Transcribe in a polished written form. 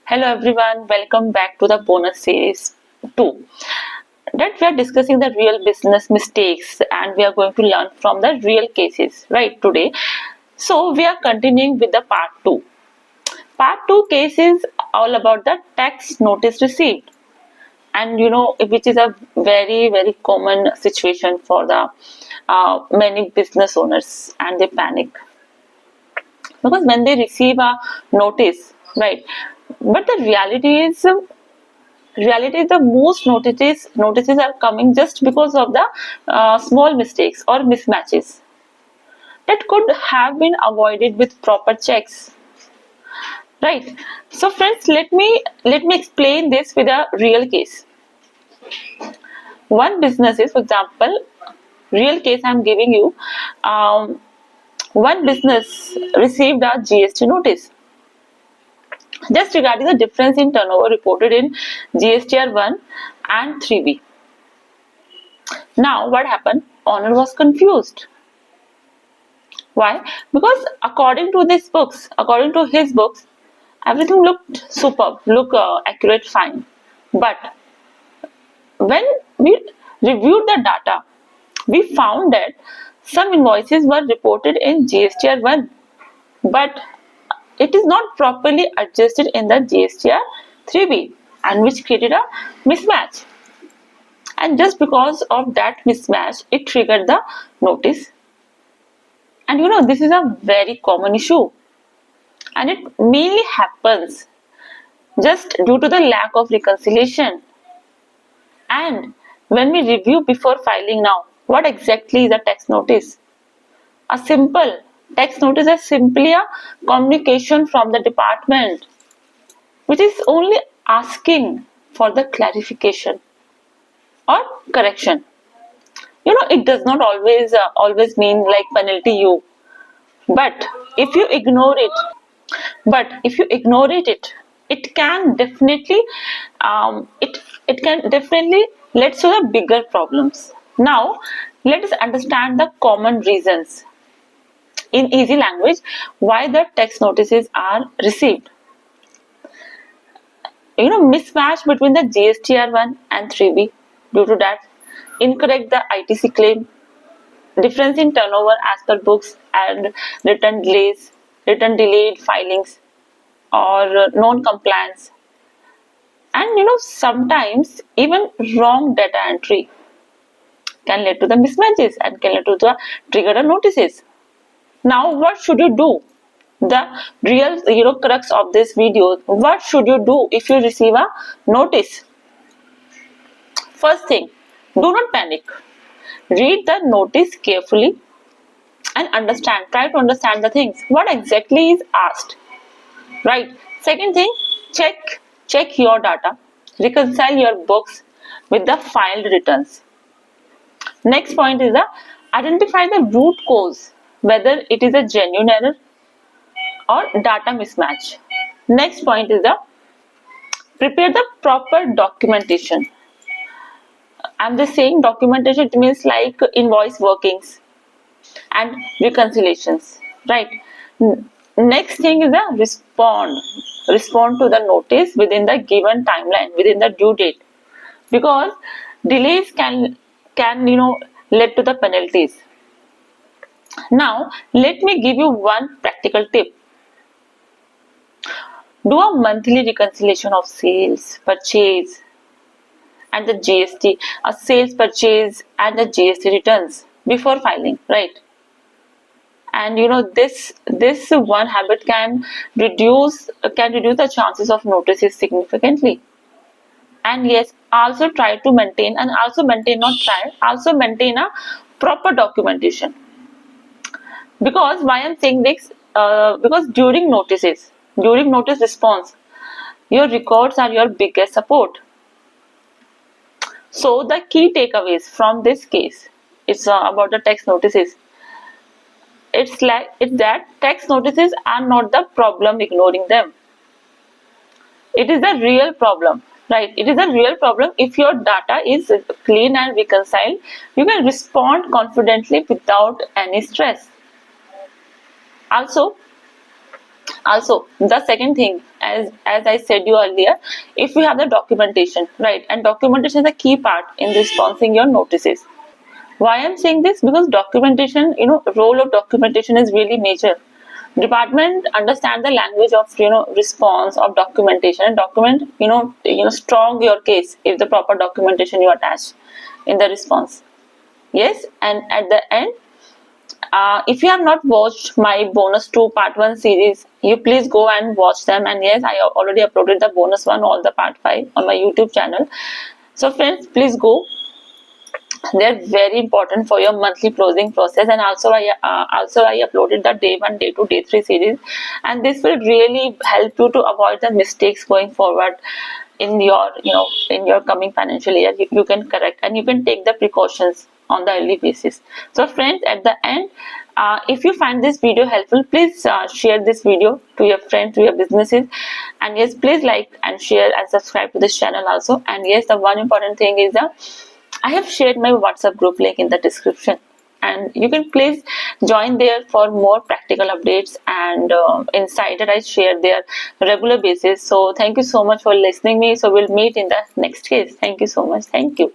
Hello everyone, welcome back to the bonus series 2. That we are discussing the real business mistakes and we are going to learn from the real cases right today. So we are continuing with the part 2. Part 2 case is all about the tax notice received, and which is a very common situation for the many business owners, and they panic because when they receive a notice, right? But the reality is the most notices are coming just because of the small mistakes or mismatches that could have been avoided with proper checks, right? So friends, let me explain this with a real case. One business is, for example, real case I'm giving you. um, One business received a GST notice just regarding the difference in turnover reported in GSTR 1 and 3B. Now, what happened? Owner was confused. Why? Because according to his books, everything looked superb, looked accurate, fine. But when we reviewed the data, we found that some invoices were reported in GSTR 1, but it is not properly adjusted in the GSTR 3B, and which created a mismatch. And just because of that mismatch, it triggered the notice. And this is a very common issue, and it mainly happens just due to the lack of reconciliation. And when we review before filing now, what exactly is a tax notice? A simple tax notice is simply a communication from the department which is only asking for the clarification or correction. It does not always mean like penalty you, but if you ignore it it can definitely it can definitely lead to the bigger problems. Now let us understand the common reasons in easy language why the tax notices are received. Mismatch between the GSTR1 and 3B. Due to that, incorrect the ITC claim, difference in turnover as per books, and return delays, return delayed filings, or non-compliance, and sometimes even wrong data entry can lead to the mismatches and can lead to the trigger notices. Now, what should you do? The real crux of this video: what should you do if you receive a notice? First thing, do not panic. Read the notice carefully and try to understand the things. What exactly is asked, right? Second thing, check your data. Reconcile your books with the filed returns. Next point is the identify the root cause, whether it is a genuine error or data mismatch. Next point is the prepare the proper documentation. I'm just saying documentation, it means like invoice workings and reconciliations, right? Next thing is the respond to the notice within the given timeline, within the due date, because delays can lead to the penalties. Now let me give you one practical tip. Do a monthly reconciliation of sales, purchase, and the GST, a sales, purchase, and the GST returns before filing, right? And this one habit can reduce the chances of notices significantly. And yes, also try to maintain and also maintain not try also maintain a proper documentation. Because why I'm saying this, because during notice response, your records are your biggest support. So the key takeaways from this case, it's about the tax notices. It's that tax notices are not the problem, ignoring them. It is the real problem, right? It is a real problem. If your data is clean and reconciled, you can respond confidently without any stress. Also, the second thing, as I said you earlier, if you have the documentation, right, and documentation is a key part in responding your notices. Why I'm saying this? Because documentation, role of documentation is really major. Department understand the language of response of documentation, and document strong your case if the proper documentation you attach in the response. Yes, and at the end, if you have not watched my bonus 2 part 1 series, you please go and watch them. And yes, I already uploaded the bonus one, all the part 5 on my YouTube channel. So friends, please go. They're very important for your monthly closing process. And also I uploaded the day 1, day 2, day 3 series, and this will really help you to avoid the mistakes going forward in your in your coming financial year. You can correct and you can take the precautions on the early basis. So friends, at the end, if you find this video helpful, please share this video to your friends, to your businesses, and yes, please like and share and subscribe to this channel also. And yes, the one important thing is that I have shared my WhatsApp group link in the description, and you can please join there for more practical updates and insight that I share there regular basis. So thank you so much for listening me. So we'll meet in the next case. Thank you so much. Thank you.